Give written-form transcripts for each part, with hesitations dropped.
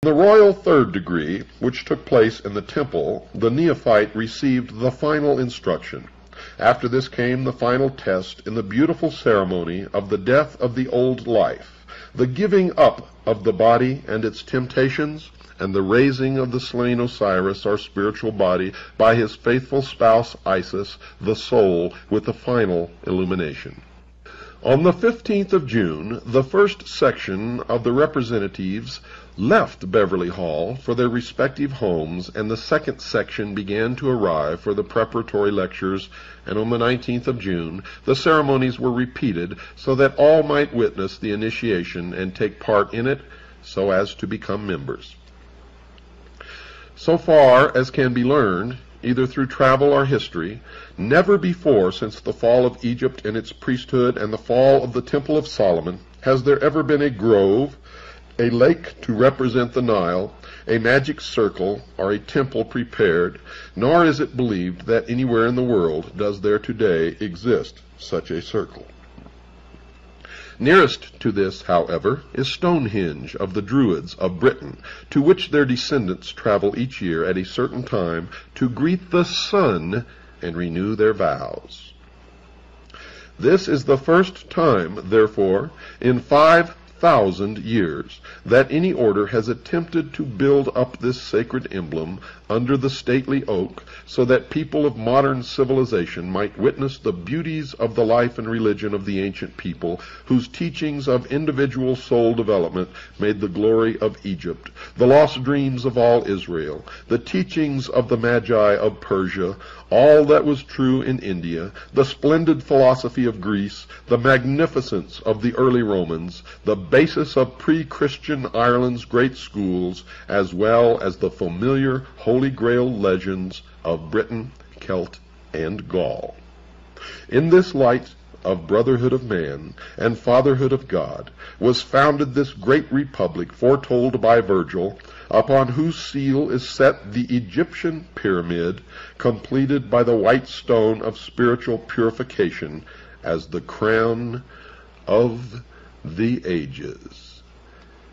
the royal third degree, which took place in the temple, the neophyte received the final instruction. After this came the final test in the beautiful ceremony of the death of the old life, the giving up of the body and its temptations, and the raising of the slain Osiris, our spiritual body, by his faithful spouse Isis, the soul, with the final illumination. On the 15th of June, the first section of the representatives left Beverly Hall for their respective homes, and the second section began to arrive for the preparatory lectures, and on the 19th of June, the ceremonies were repeated so that all might witness the initiation and take part in it so as to become members. So far as can be learned, either through travel or history, never before since the fall of Egypt and its priesthood and the fall of the Temple of Solomon has there ever been a grove, a lake to represent the Nile, a magic circle, or a temple prepared, nor is it believed that anywhere in the world does there today exist such a circle. Nearest to this, however, is Stonehenge of the Druids of Britain, to which their descendants travel each year at a certain time to greet the sun and renew their vows. This is the first time, therefore, in 5,000 years, that any order has attempted to build up this sacred emblem under the stately oak, so that people of modern civilization might witness the beauties of the life and religion of the ancient people, whose teachings of individual soul development made the glory of Egypt, the lost dreams of all Israel, the teachings of the Magi of Persia, all that was true in India, the splendid philosophy of Greece, the magnificence of the early Romans, the basis of pre-Christian Ireland's great schools, as well as the familiar Holy Grail legends of Britain, Celt, and Gaul. In this light of brotherhood of man and fatherhood of God was founded this great republic foretold by Virgil, upon whose seal is set the Egyptian pyramid, completed by the white stone of spiritual purification as the crown of the ages.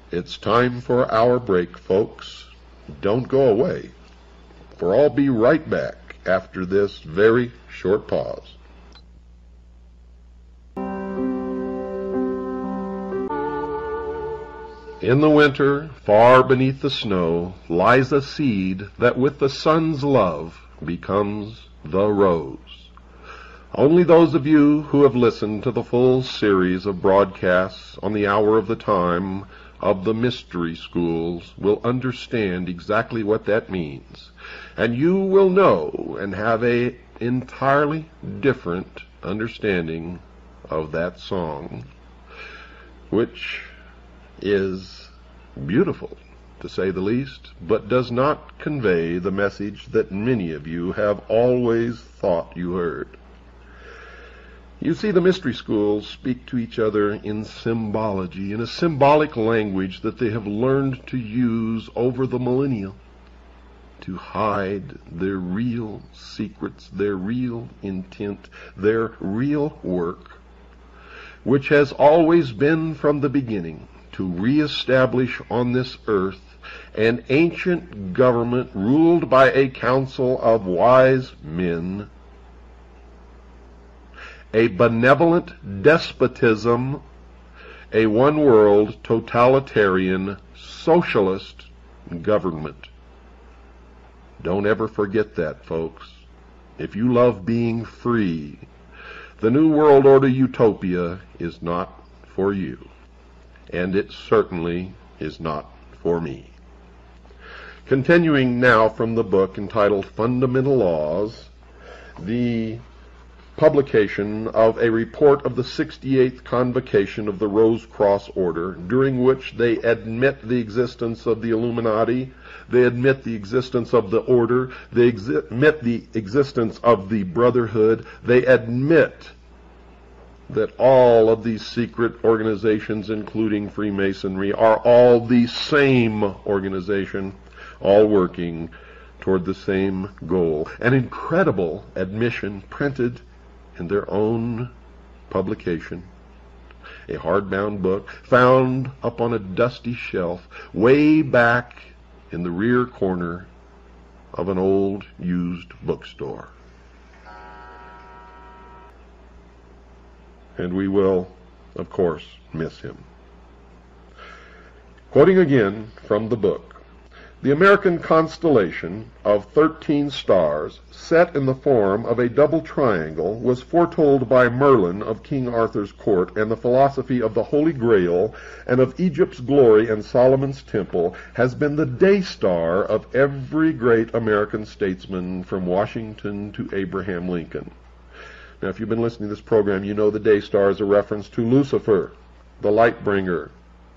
It's time for our break, folks. Don't go away, for I'll be right back after this very short pause. In the winter, far beneath the snow, lies a seed that with the sun's love becomes the rose. Only those of you who have listened to the full series of broadcasts on the hour of the time of the mystery schools will understand exactly what that means. And you will know and have an entirely different understanding of that song, which is beautiful, to say the least, but does not convey the message that many of you have always thought you heard. You see, the mystery schools speak to each other in symbology, in a symbolic language that they have learned to use over the millennia to hide their real secrets, their real intent, their real work, which has always been from the beginning to reestablish on this earth an ancient government ruled by a council of wise men, a benevolent despotism, a one-world totalitarian socialist government. Don't ever forget that, folks. If you love being free, the New World Order utopia is not for you. And it certainly is not for me. Continuing now from the book entitled Fundamental Laws, the publication of a report of the 68th Convocation of the Rose Cross Order, during which they admit the existence of the Illuminati, they admit the existence of the Order, they admit the existence of the Brotherhood, they admit that all of these secret organizations, including Freemasonry, are all the same organization, all working toward the same goal. An incredible admission printed in their own publication. a hardbound book found up on a dusty shelf way back in the rear corner of an old used bookstore. And we will, of course, miss him. Quoting again from the book, the American constellation of 13 stars, set in the form of a double triangle, was foretold by Merlin of King Arthur's court, and the philosophy of the Holy Grail and of Egypt's glory and Solomon's temple has been the day star of every great American statesman from Washington to Abraham Lincoln. Now, if you've been listening to this program, you know the day star is a reference to Lucifer, the light bringer,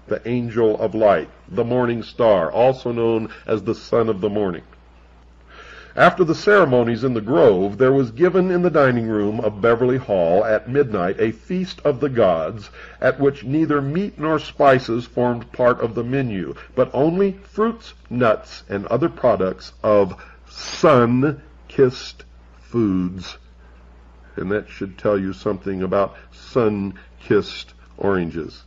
the angel of light, the morning star, also known as the son of the morning. After the ceremonies in the grove, there was given in the dining room of Beverly Hall at midnight a feast of the gods, at which neither meat nor spices formed part of the menu, but only fruits, nuts, and other products of sun-kissed foods. And that should tell you something about sun-kissed oranges.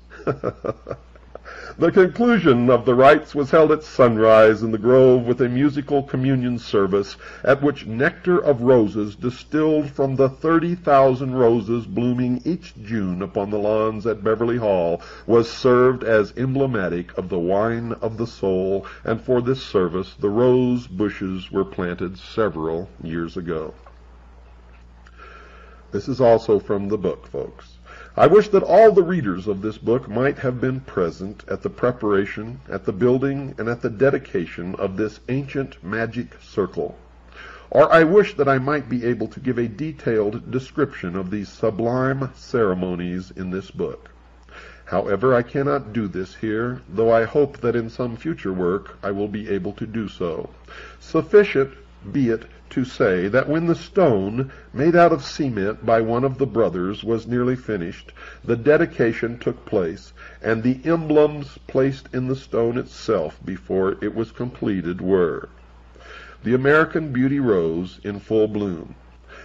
The conclusion of the rites was held at sunrise in the grove with a musical communion service, at which nectar of roses distilled from the 30,000 roses blooming each June upon the lawns at Beverly Hall was served as emblematic of the wine of the soul, and for this service the rose bushes were planted several years ago. This is also from the book, folks. I wish that all the readers of this book might have been present at the preparation, at the building, and at the dedication of this ancient magic circle. Or I wish that I might be able to give a detailed description of these sublime ceremonies in this book. However, I cannot do this here, though I hope that in some future work I will be able to do so. Sufficient be it to say that when the stone, made out of cement by one of the brothers, was nearly finished, the dedication took place, and the emblems placed in the stone itself before it was completed were the American beauty rose in full bloom.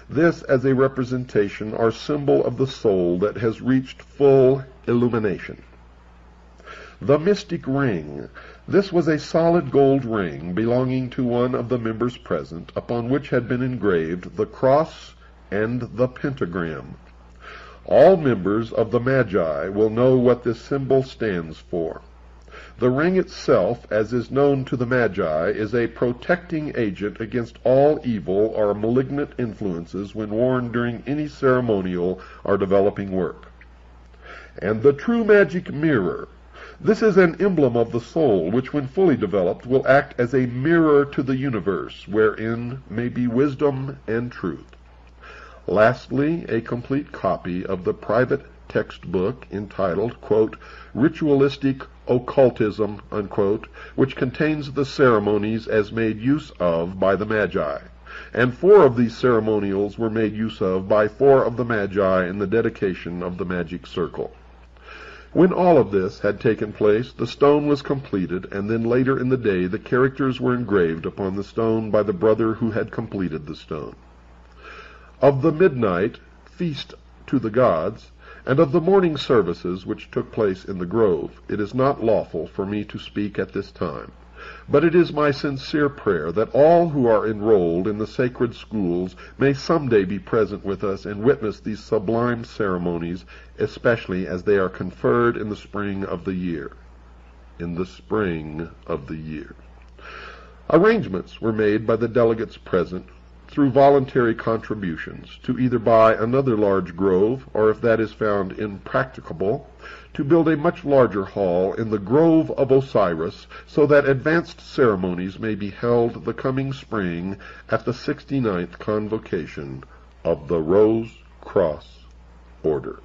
This as a representation or symbol of the soul that has reached full illumination. The mystic ring. This was a solid gold ring belonging to one of the members present, upon which had been engraved the cross and the pentagram. All members of the Magi will know what this symbol stands for. The ring itself, as is known to the Magi, is a protecting agent against all evil or malignant influences when worn during any ceremonial or developing work. And the true magic mirror. This is an emblem of the soul, which when fully developed will act as a mirror to the universe, wherein may be wisdom and truth. Lastly, a complete copy of the private textbook entitled, quote, Ritualistic Occultism, unquote, which contains the ceremonies as made use of by the Magi. And 4 of these ceremonials were made use of by 4 of the Magi in the dedication of the magic circle. When all of this had taken place, the stone was completed, and then later in the day the characters were engraved upon the stone by the brother who had completed the stone. Of the midnight feast to the gods, and of the morning services which took place in the grove, it is not lawful for me to speak at this time. But it is my sincere prayer that all who are enrolled in the sacred schools may someday be present with us and witness these sublime ceremonies, especially as they are conferred in the spring of the year. In the spring of the year. Arrangements were made by the delegates present through voluntary contributions to either buy another large grove, or if that is found impracticable, to build a much larger hall in the Grove of Osiris, so that advanced ceremonies may be held the coming spring at the 69th Convocation of the Rosacruz Order.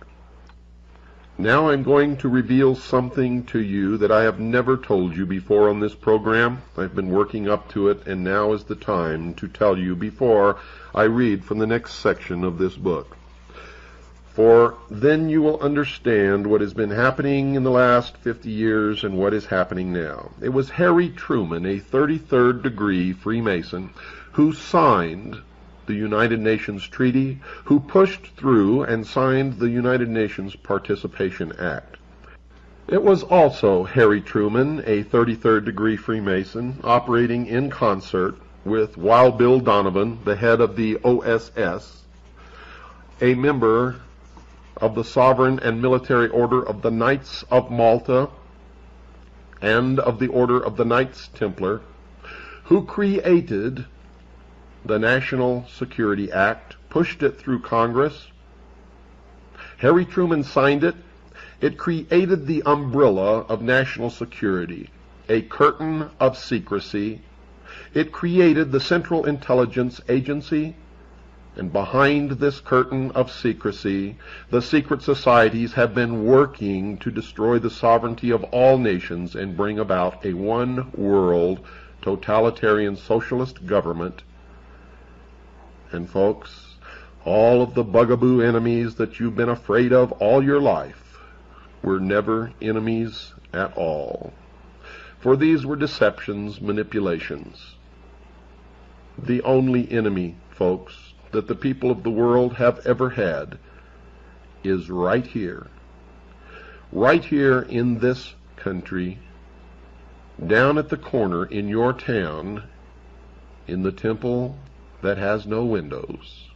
Now I'm going to reveal something to you that I have never told you before on this program. I've been working up to it, and now is the time to tell you before I read from the next section of this book. For then you will understand what has been happening in the last 50 years and what is happening now. It was Harry Truman, a 33rd degree Freemason, who signed the United Nations Treaty, who pushed through and signed the United Nations Participation Act. It was also Harry Truman, a 33rd degree Freemason, operating in concert with Wild Bill Donovan, the head of the OSS, a member of the Sovereign and Military Order of the Knights of Malta, and of the Order of the Knights Templar, who created the National Security Act, pushed it through Congress. Harry Truman signed it. It created the umbrella of national security, a curtain of secrecy. It created the Central Intelligence Agency, and behind this curtain of secrecy, the secret societies have been working to destroy the sovereignty of all nations and bring about a one-world totalitarian socialist government. And folks, all of the bugaboo enemies that you've been afraid of all your life were never enemies at all. For these were deceptions, manipulations. The only enemy, folks, that the people of the world have ever had is right here in this country, down at the corner in your town, in the temple that has no windows.